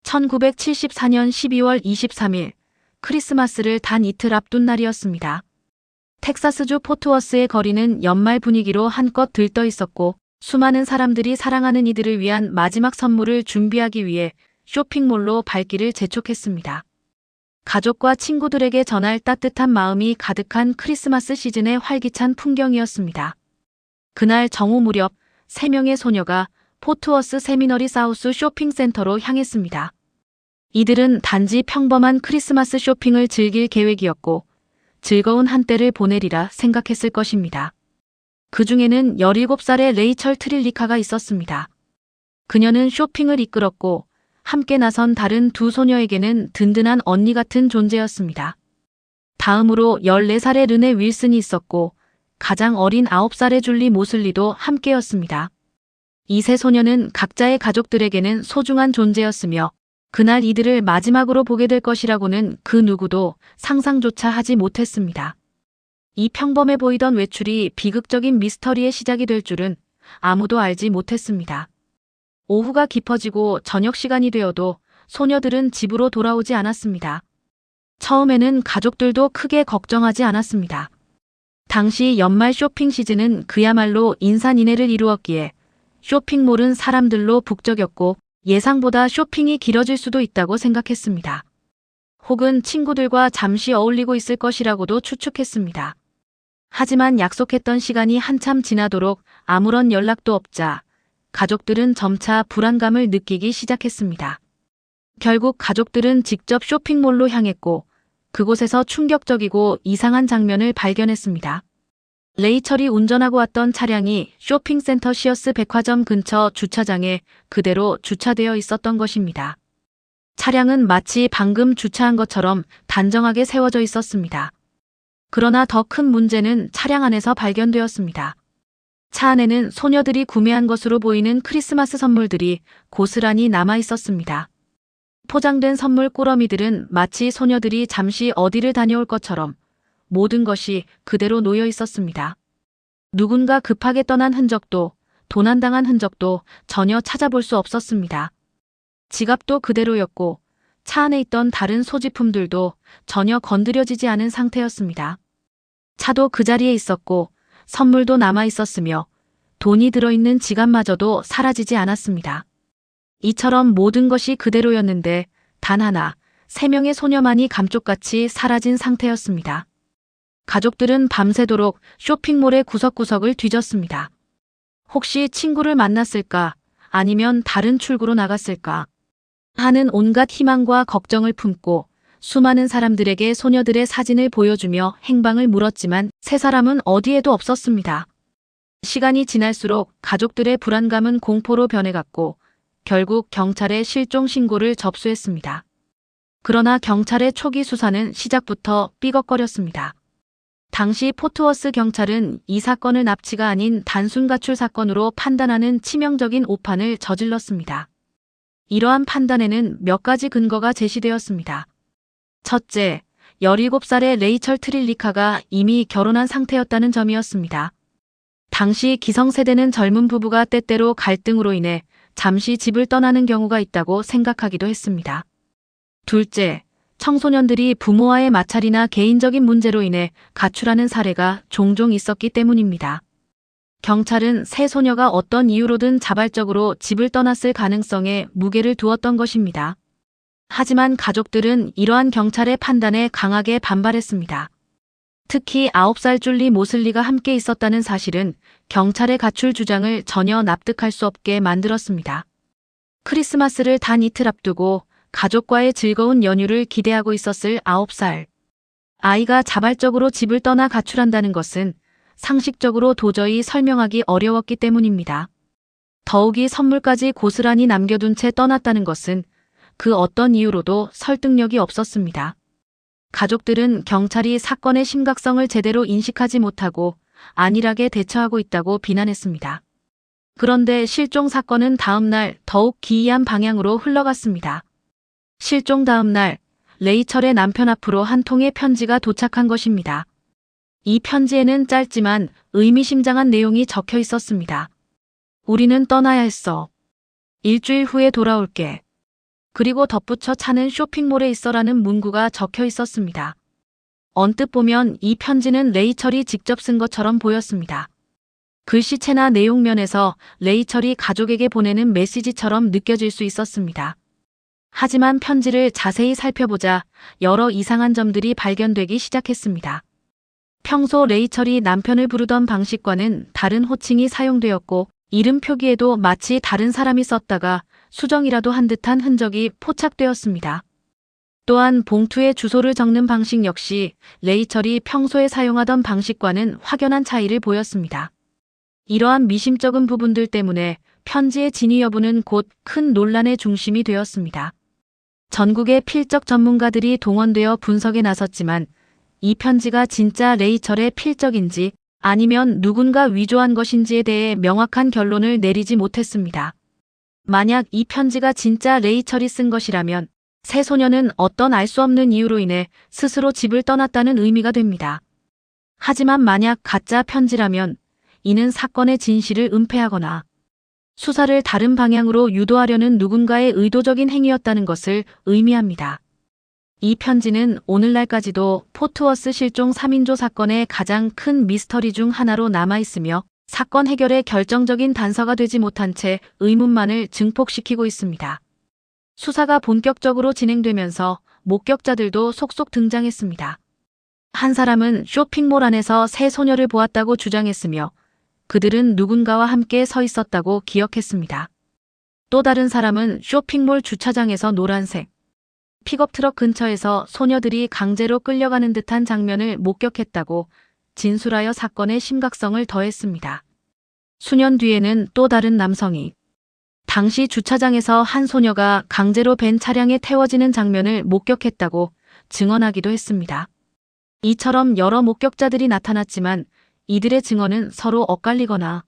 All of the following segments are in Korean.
1974년 12월 23일 크리스마스를 단 이틀 앞둔 날이었습니다. 텍사스주 포트워스의 거리는 연말 분위기로 한껏 들떠 있었고 수많은 사람들이 사랑하는 이들을 위한 마지막 선물을 준비하기 위해 쇼핑몰로 발길을 재촉했습니다. 가족과 친구들에게 전할 따뜻한 마음이 가득한 크리스마스 시즌의 활기찬 풍경이었습니다. 그날 정오 무렵 3명의 소녀가 포트워스 세미너리 사우스 쇼핑센터로 향했습니다. 이들은 단지 평범한 크리스마스 쇼핑을 즐길 계획이었고 즐거운 한때를 보내리라 생각했을 것입니다. 그 중에는 17살의 레이철 트릴리카가 있었습니다. 그녀는 쇼핑을 이끌었고 함께 나선 다른 두 소녀에게는 든든한 언니 같은 존재였습니다. 다음으로 14살의 르네 윌슨이 있었고 가장 어린 9살의 줄리 모슬리도 함께였습니다. 이 세 소녀는 각자의 가족들에게는 소중한 존재였으며 그날 이들을 마지막으로 보게 될 것이라고는 그 누구도 상상조차 하지 못했습니다. 이 평범해 보이던 외출이 비극적인 미스터리의 시작이 될 줄은 아무도 알지 못했습니다. 오후가 깊어지고 저녁 시간이 되어도 소녀들은 집으로 돌아오지 않았습니다. 처음에는 가족들도 크게 걱정하지 않았습니다. 당시 연말 쇼핑 시즌은 그야말로 인산인해를 이루었기에 쇼핑몰은 사람들로 북적였고 예상보다 쇼핑이 길어질 수도 있다고 생각했습니다. 혹은 친구들과 잠시 어울리고 있을 것이라고도 추측했습니다. 하지만 약속했던 시간이 한참 지나도록 아무런 연락도 없자 가족들은 점차 불안감을 느끼기 시작했습니다. 결국 가족들은 직접 쇼핑몰로 향했고 그곳에서 충격적이고 이상한 장면을 발견했습니다. 레이철이 운전하고 왔던 차량이 쇼핑센터 시어스 백화점 근처 주차장에 그대로 주차되어 있었던 것입니다. 차량은 마치 방금 주차한 것처럼 단정하게 세워져 있었습니다. 그러나 더 큰 문제는 차량 안에서 발견되었습니다. 차 안에는 소녀들이 구매한 것으로 보이는 크리스마스 선물들이 고스란히 남아 있었습니다. 포장된 선물 꾸러미들은 마치 소녀들이 잠시 어디를 다녀올 것처럼 모든 것이 그대로 놓여 있었습니다. 누군가 급하게 떠난 흔적도 도난당한 흔적도 전혀 찾아볼 수 없었습니다. 지갑도 그대로였고 차 안에 있던 다른 소지품들도 전혀 건드려지지 않은 상태였습니다. 차도 그 자리에 있었고 선물도 남아 있었으며 돈이 들어있는 지갑마저도 사라지지 않았습니다. 이처럼 모든 것이 그대로였는데 단 하나, 3명의 소녀만이 감쪽같이 사라진 상태였습니다. 가족들은 밤새도록 쇼핑몰의 구석구석을 뒤졌습니다. 혹시 친구를 만났을까? 아니면 다른 출구로 나갔을까? 하는 온갖 희망과 걱정을 품고 수많은 사람들에게 소녀들의 사진을 보여주며 행방을 물었지만 세 사람은 어디에도 없었습니다. 시간이 지날수록 가족들의 불안감은 공포로 변해갔고 결국 경찰에 실종 신고를 접수했습니다. 그러나 경찰의 초기 수사는 시작부터 삐걱거렸습니다. 당시 포트워스 경찰은 이 사건을 납치가 아닌 단순 가출 사건으로 판단하는 치명적인 오판을 저질렀습니다. 이러한 판단에는 몇 가지 근거가 제시되었습니다. 첫째, 17살의 레이철 트릴리카가 이미 결혼한 상태였다는 점이었습니다. 당시 기성세대는 젊은 부부가 때때로 갈등으로 인해 잠시 집을 떠나는 경우가 있다고 생각하기도 했습니다. 둘째, 청소년들이 부모와의 마찰이나 개인적인 문제로 인해 가출하는 사례가 종종 있었기 때문입니다. 경찰은 세 소녀가 어떤 이유로든 자발적으로 집을 떠났을 가능성에 무게를 두었던 것입니다. 하지만 가족들은 이러한 경찰의 판단에 강하게 반발했습니다. 특히 9살 줄리 모슬리가 함께 있었다는 사실은 경찰의 가출 주장을 전혀 납득할 수 없게 만들었습니다. 크리스마스를 단 이틀 앞두고 가족과의 즐거운 연휴를 기대하고 있었을 9살 아이가 자발적으로 집을 떠나 가출한다는 것은 상식적으로 도저히 설명하기 어려웠기 때문입니다. 더욱이 선물까지 고스란히 남겨둔 채 떠났다는 것은 그 어떤 이유로도 설득력이 없었습니다. 가족들은 경찰이 사건의 심각성을 제대로 인식하지 못하고 안일하게 대처하고 있다고 비난했습니다. 그런데 실종 사건은 다음 날 더욱 기이한 방향으로 흘러갔습니다. 실종 다음 날 레이철의 남편 앞으로 한 통의 편지가 도착한 것입니다. 이 편지에는 짧지만 의미심장한 내용이 적혀 있었습니다. 우리는 떠나야 했어. 일주일 후에 돌아올게. 그리고 덧붙여 차는 쇼핑몰에 있어라는 문구가 적혀 있었습니다. 언뜻 보면 이 편지는 레이첼이 직접 쓴 것처럼 보였습니다. 글씨체나 내용면에서 레이첼이 가족에게 보내는 메시지처럼 느껴질 수 있었습니다. 하지만 편지를 자세히 살펴보자 여러 이상한 점들이 발견되기 시작했습니다. 평소 레이첼이 남편을 부르던 방식과는 다른 호칭이 사용되었고 이름 표기에도 마치 다른 사람이 썼다가 수정이라도 한 듯한 흔적이 포착되었습니다. 또한 봉투에 주소를 적는 방식 역시 레이첼이 평소에 사용하던 방식과는 확연한 차이를 보였습니다. 이러한 미심쩍은 부분들 때문에 편지의 진위 여부는 곧 큰 논란의 중심이 되었습니다. 전국의 필적 전문가들이 동원되어 분석에 나섰지만 이 편지가 진짜 레이첼의 필적인지 아니면 누군가 위조한 것인지에 대해 명확한 결론을 내리지 못했습니다. 만약 이 편지가 진짜 레이첼이 쓴 것이라면 새 소녀는 어떤 알 수 없는 이유로 인해 스스로 집을 떠났다는 의미가 됩니다. 하지만 만약 가짜 편지라면 이는 사건의 진실을 은폐하거나 수사를 다른 방향으로 유도하려는 누군가의 의도적인 행위였다는 것을 의미합니다. 이 편지는 오늘날까지도 포트워스 실종 3인조 사건의 가장 큰 미스터리 중 하나로 남아있으며 사건 해결의 결정적인 단서가 되지 못한 채 의문만을 증폭시키고 있습니다. 수사가 본격적으로 진행되면서 목격자들도 속속 등장했습니다. 한 사람은 쇼핑몰 안에서 새 소녀를 보았다고 주장했으며 그들은 누군가와 함께 서 있었다고 기억했습니다. 또 다른 사람은 쇼핑몰 주차장에서 노란색 픽업트럭 근처에서 소녀들이 강제로 끌려가는 듯한 장면을 목격했다고 진술하여 사건의 심각성을 더했습니다. 수년 뒤에는 또 다른 남성이 당시 주차장에서 한 소녀가 강제로 벤 차량에 태워지는 장면을 목격했다고 증언하기도 했습니다. 이처럼 여러 목격자들이 나타났지만 이들의 증언은 서로 엇갈리거나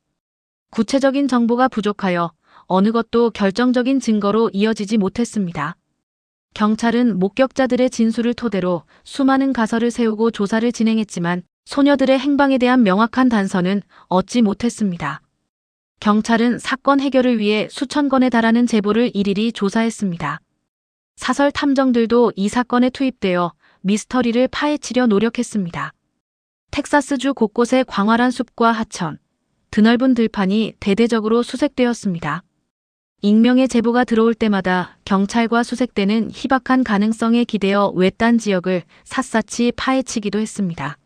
구체적인 정보가 부족하여 어느 것도 결정적인 증거로 이어지지 못했습니다. 경찰은 목격자들의 진술을 토대로 수많은 가설을 세우고 조사를 진행했지만 소녀들의 행방에 대한 명확한 단서는 얻지 못했습니다. 경찰은 사건 해결을 위해 수천 건에 달하는 제보를 일일이 조사했습니다. 사설 탐정들도 이 사건에 투입되어 미스터리를 파헤치려 노력했습니다. 텍사스주 곳곳의 광활한 숲과 하천, 드넓은 들판이 대대적으로 수색되었습니다. 익명의 제보가 들어올 때마다 경찰과 수색대는 희박한 가능성에 기대어 외딴 지역을 샅샅이 파헤치기도 했습니다.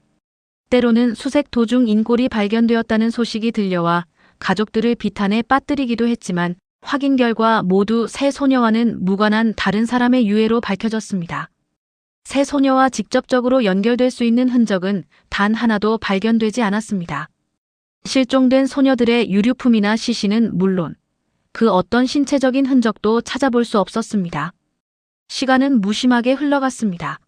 때로는 수색 도중 인골이 발견되었다는 소식이 들려와 가족들을 비탄에 빠뜨리기도 했지만 확인 결과 모두 새 소녀와는 무관한 다른 사람의 유해로 밝혀졌습니다. 새 소녀와 직접적으로 연결될 수 있는 흔적은 단 하나도 발견되지 않았습니다. 실종된 소녀들의 유류품이나 시신은 물론 그 어떤 신체적인 흔적도 찾아볼 수 없었습니다. 시간은 무심하게 흘러갔습니다.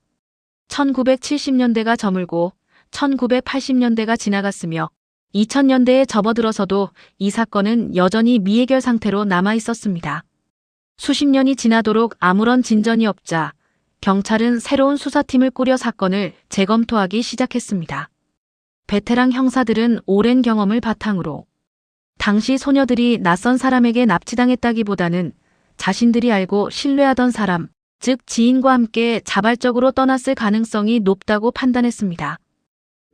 1970년대가 저물고 1980년대가 지나갔으며 2000년대에 접어들어서도 이 사건은 여전히 미해결 상태로 남아 있었습니다. 수십 년이 지나도록 아무런 진전이 없자 경찰은 새로운 수사팀을 꾸려 사건을 재검토하기 시작했습니다. 베테랑 형사들은 오랜 경험을 바탕으로 당시 소녀들이 낯선 사람에게 납치당했다기보다는 자신들이 알고 신뢰하던 사람, 즉 지인과 함께 자발적으로 떠났을 가능성이 높다고 판단했습니다.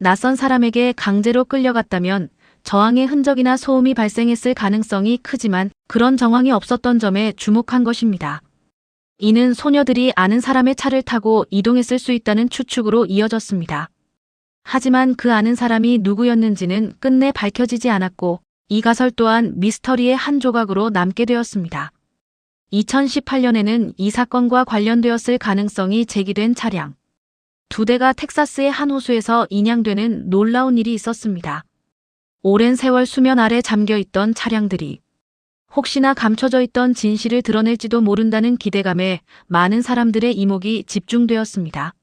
낯선 사람에게 강제로 끌려갔다면 저항의 흔적이나 소음이 발생했을 가능성이 크지만 그런 정황이 없었던 점에 주목한 것입니다. 이는 소녀들이 아는 사람의 차를 타고 이동했을 수 있다는 추측으로 이어졌습니다. 하지만 그 아는 사람이 누구였는지는 끝내 밝혀지지 않았고 이 가설 또한 미스터리의 한 조각으로 남게 되었습니다. 2018년에는 이 사건과 관련되었을 가능성이 제기된 차량 2대가 텍사스의 한 호수에서 인양되는 놀라운 일이 있었습니다. 오랜 세월 수면 아래 잠겨있던 차량들이 혹시나 감춰져 있던 진실을 드러낼지도 모른다는 기대감에 많은 사람들의 이목이 집중되었습니다.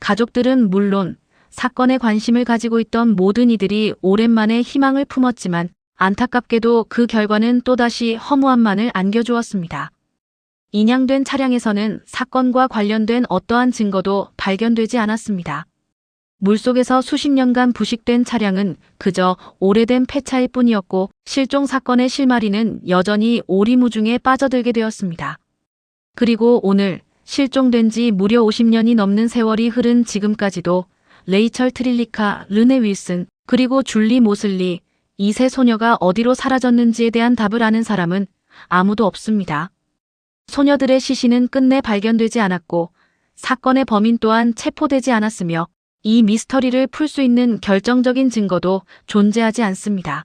가족들은 물론 사건에 관심을 가지고 있던 모든 이들이 오랜만에 희망을 품었지만 안타깝게도 그 결과는 또다시 허무함만을 안겨주었습니다. 인양된 차량에서는 사건과 관련된 어떠한 증거도 발견되지 않았습니다. 물속에서 수십 년간 부식된 차량은 그저 오래된 폐차일 뿐이었고 실종 사건의 실마리는 여전히 오리무중에 빠져들게 되었습니다. 그리고 오늘 실종된 지 무려 50년이 넘는 세월이 흐른 지금까지도 레이철 트릴리카, 르네 윌슨, 그리고 줄리 모슬리, 이 세 소녀가 어디로 사라졌는지에 대한 답을 아는 사람은 아무도 없습니다. 소녀들의 시신은 끝내 발견되지 않았고 사건의 범인 또한 체포되지 않았으며 이 미스터리를 풀 수 있는 결정적인 증거도 존재하지 않습니다.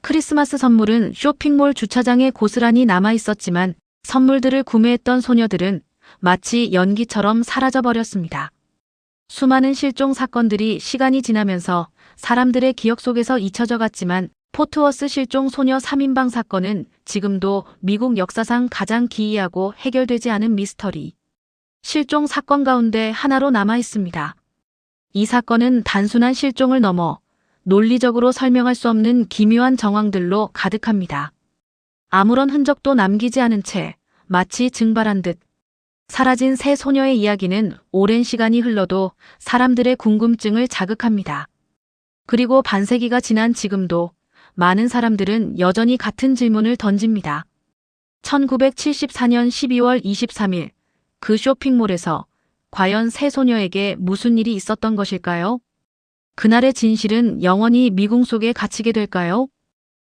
크리스마스 선물은 쇼핑몰 주차장에 고스란히 남아 있었지만 선물들을 구매했던 소녀들은 마치 연기처럼 사라져버렸습니다. 수많은 실종 사건들이 시간이 지나면서 사람들의 기억 속에서 잊혀져 갔지만 포트워스 실종 소녀 3인방 사건은 지금도 미국 역사상 가장 기이하고 해결되지 않은 미스터리. 실종 사건 가운데 하나로 남아 있습니다. 이 사건은 단순한 실종을 넘어 논리적으로 설명할 수 없는 기묘한 정황들로 가득합니다. 아무런 흔적도 남기지 않은 채 마치 증발한 듯 사라진 세 소녀의 이야기는 오랜 시간이 흘러도 사람들의 궁금증을 자극합니다. 그리고 반세기가 지난 지금도 많은 사람들은 여전히 같은 질문을 던집니다. 1974년 12월 23일 그 쇼핑몰에서 과연 세 소녀에게 무슨 일이 있었던 것일까요? 그날의 진실은 영원히 미궁 속에 갇히게 될까요?